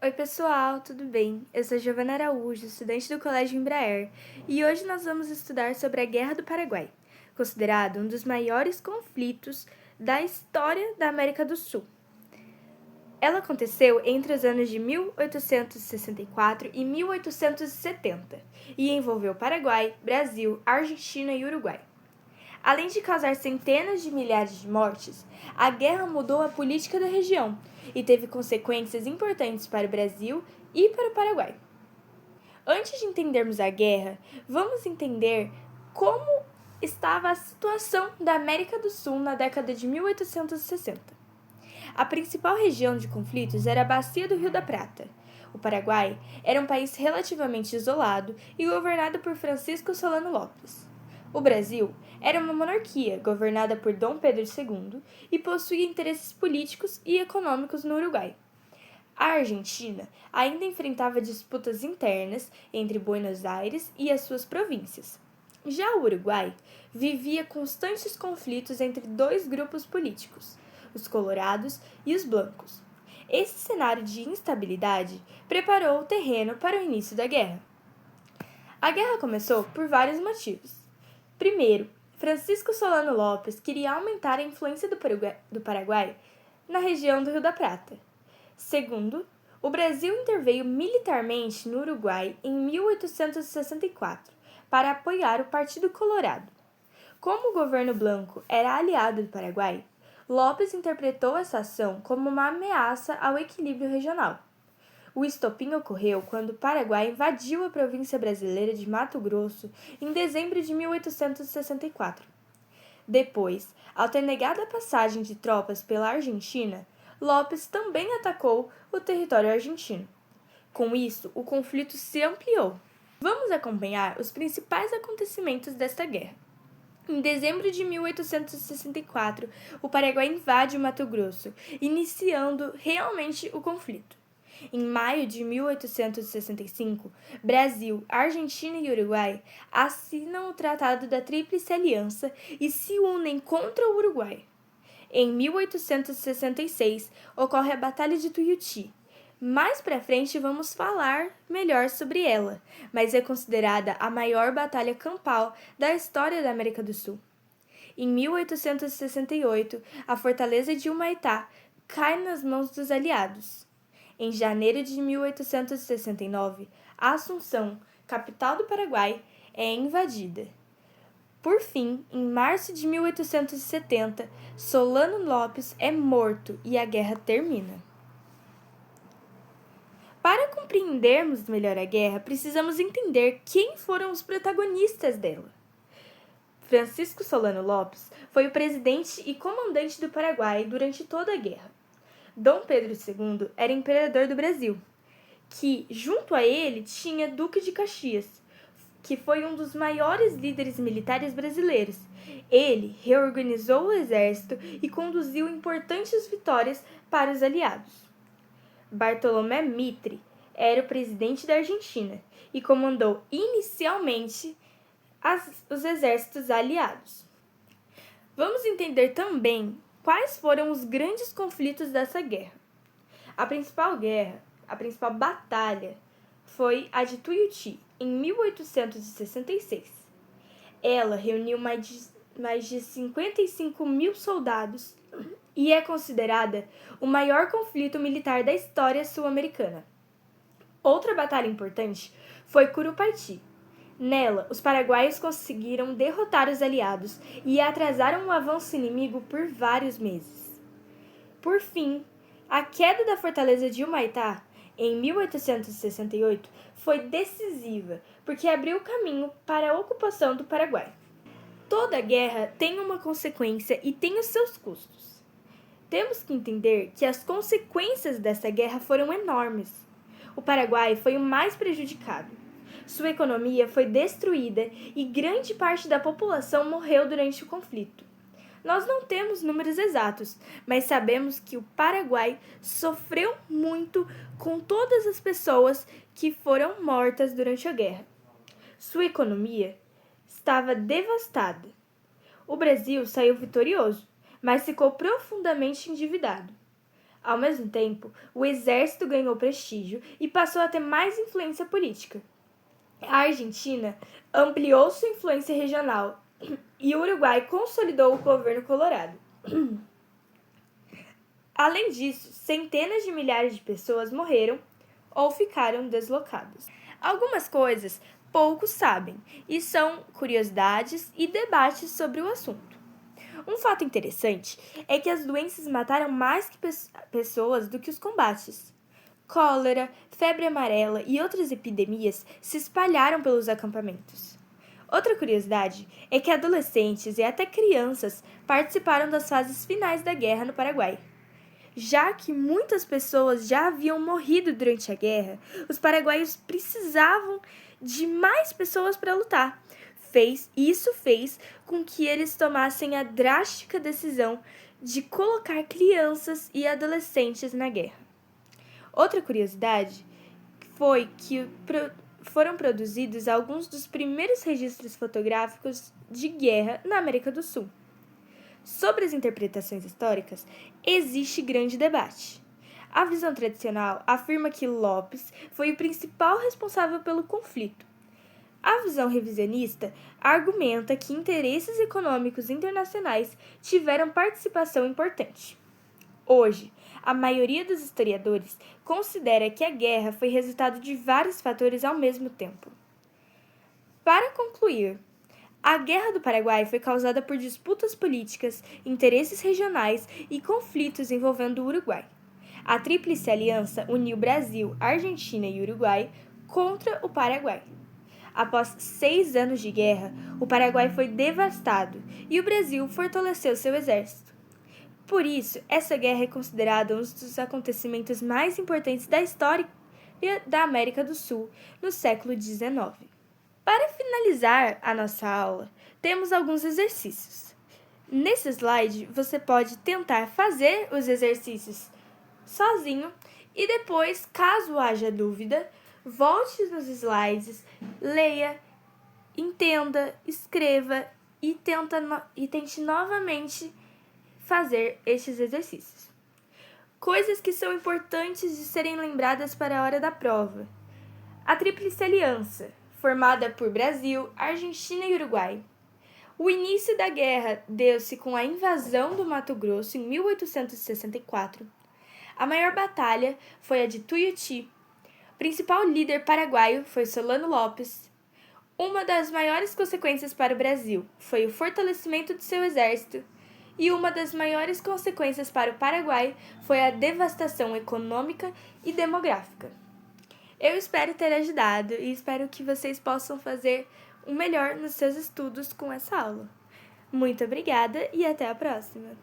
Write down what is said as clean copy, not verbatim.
Oi, pessoal, tudo bem? Eu sou Giovana Araújo, estudante do Colégio Embraer, e hoje nós vamos estudar sobre a Guerra do Paraguai, considerado um dos maiores conflitos da história da América do Sul. Ela aconteceu entre os anos de 1864 e 1870 e envolveu Paraguai, Brasil, Argentina e Uruguai. Além de causar centenas de milhares de mortes, a guerra mudou a política da região e teve consequências importantes para o Brasil e para o Paraguai. Antes de entendermos a guerra, vamos entender como estava a situação da América do Sul na década de 1860. A principal região de conflitos era a Bacia do Rio da Prata. O Paraguai era um país relativamente isolado e governado por Francisco Solano Lopes. O Brasil era uma monarquia governada por Dom Pedro II e possuía interesses políticos e econômicos no Uruguai. A Argentina ainda enfrentava disputas internas entre Buenos Aires e as suas províncias. Já o Uruguai vivia constantes conflitos entre dois grupos políticos, os colorados e os blancos. Esse cenário de instabilidade preparou o terreno para o início da guerra. A guerra começou por vários motivos. Primeiro, Francisco Solano Lopes queria aumentar a influência do Paraguai na região do Rio da Prata. Segundo, o Brasil interveio militarmente no Uruguai em 1864 para apoiar o Partido Colorado. Como o governo Blanco era aliado do Paraguai, Lopes interpretou essa ação como uma ameaça ao equilíbrio regional. O estopim ocorreu quando o Paraguai invadiu a província brasileira de Mato Grosso em dezembro de 1864. Depois, ao ter negado a passagem de tropas pela Argentina, Lopes também atacou o território argentino. Com isso, o conflito se ampliou. Vamos acompanhar os principais acontecimentos desta guerra. Em dezembro de 1864, o Paraguai invade o Mato Grosso, iniciando realmente o conflito. Em maio de 1865, Brasil, Argentina e Uruguai assinam o Tratado da Tríplice Aliança e se unem contra o Uruguai. Em 1866, ocorre a Batalha de Tuiuti. Mais para frente vamos falar melhor sobre ela, mas é considerada a maior batalha campal da história da América do Sul. Em 1868, a fortaleza de Humaitá cai nas mãos dos aliados. Em janeiro de 1869, Assunção, capital do Paraguai, é invadida. Por fim, em março de 1870, Solano Lopes é morto e a guerra termina. Para compreendermos melhor a guerra, precisamos entender quem foram os protagonistas dela. Francisco Solano Lopes foi o presidente e comandante do Paraguai durante toda a guerra. Dom Pedro II era imperador do Brasil, que, junto a ele, tinha Duque de Caxias, que foi um dos maiores líderes militares brasileiros. Ele reorganizou o exército e conduziu importantes vitórias para os aliados. Bartolomé Mitre era o presidente da Argentina e comandou inicialmente os exércitos aliados. Vamos entender também quais foram os grandes conflitos dessa guerra. A principal batalha, foi a de Tuiuti, em 1866. Ela reuniu mais de 55 mil soldados e é considerada o maior conflito militar da história sul-americana. Outra batalha importante foi Curupati. Nela, os paraguaios conseguiram derrotar os aliados e atrasaram o avanço inimigo por vários meses. Por fim, a queda da fortaleza de Humaitá, em 1868, foi decisiva, porque abriu caminho para a ocupação do Paraguai. Toda guerra tem uma consequência e tem os seus custos. Temos que entender que as consequências dessa guerra foram enormes. O Paraguai foi o mais prejudicado. Sua economia foi destruída e grande parte da população morreu durante o conflito. Nós não temos números exatos, mas sabemos que o Paraguai sofreu muito com todas as pessoas que foram mortas durante a guerra. Sua economia estava devastada. O Brasil saiu vitorioso, mas ficou profundamente endividado. Ao mesmo tempo, o exército ganhou prestígio e passou a ter mais influência política. A Argentina ampliou sua influência regional e o Uruguai consolidou o governo colorado. Além disso, centenas de milhares de pessoas morreram ou ficaram deslocadas. Algumas coisas poucos sabem e são curiosidades e debates sobre o assunto. Um fato interessante é que as doenças mataram mais pessoas do que os combates. Cólera, febre amarela e outras epidemias se espalharam pelos acampamentos. Outra curiosidade é que adolescentes e até crianças participaram das fases finais da guerra no Paraguai. Já que muitas pessoas já haviam morrido durante a guerra, os paraguaios precisavam de mais pessoas para lutar. Isso fez com que eles tomassem a drástica decisão de colocar crianças e adolescentes na guerra. Outra curiosidade foi que foram produzidos alguns dos primeiros registros fotográficos de guerra na América do Sul. Sobre as interpretações históricas, existe grande debate. A visão tradicional afirma que Lopes foi o principal responsável pelo conflito. A visão revisionista argumenta que interesses econômicos internacionais tiveram participação importante. Hoje, a maioria dos historiadores considera que a guerra foi resultado de vários fatores ao mesmo tempo. Para concluir, a Guerra do Paraguai foi causada por disputas políticas, interesses regionais e conflitos envolvendo o Uruguai. A Tríplice Aliança uniu Brasil, Argentina e Uruguai contra o Paraguai. Após 6 anos de guerra, o Paraguai foi devastado e o Brasil fortaleceu seu exército. Por isso, essa guerra é considerada um dos acontecimentos mais importantes da história da América do Sul no século XIX. Para finalizar a nossa aula, temos alguns exercícios. Nesse slide, você pode tentar fazer os exercícios sozinho e depois, caso haja dúvida, volte nos slides, leia, entenda, escreva e tente novamente fazer estes exercícios. Coisas que são importantes de serem lembradas para a hora da prova. A Tríplice Aliança, formada por Brasil, Argentina e Uruguai. O início da guerra deu-se com a invasão do Mato Grosso em 1864. A maior batalha foi a de Tuiuti. O principal líder paraguaio foi Solano Lopes. Uma das maiores consequências para o Brasil foi o fortalecimento de seu exército, e uma das maiores consequências para o Paraguai foi a devastação econômica e demográfica. Eu espero ter ajudado e espero que vocês possam fazer o melhor nos seus estudos com essa aula. Muito obrigada e até a próxima!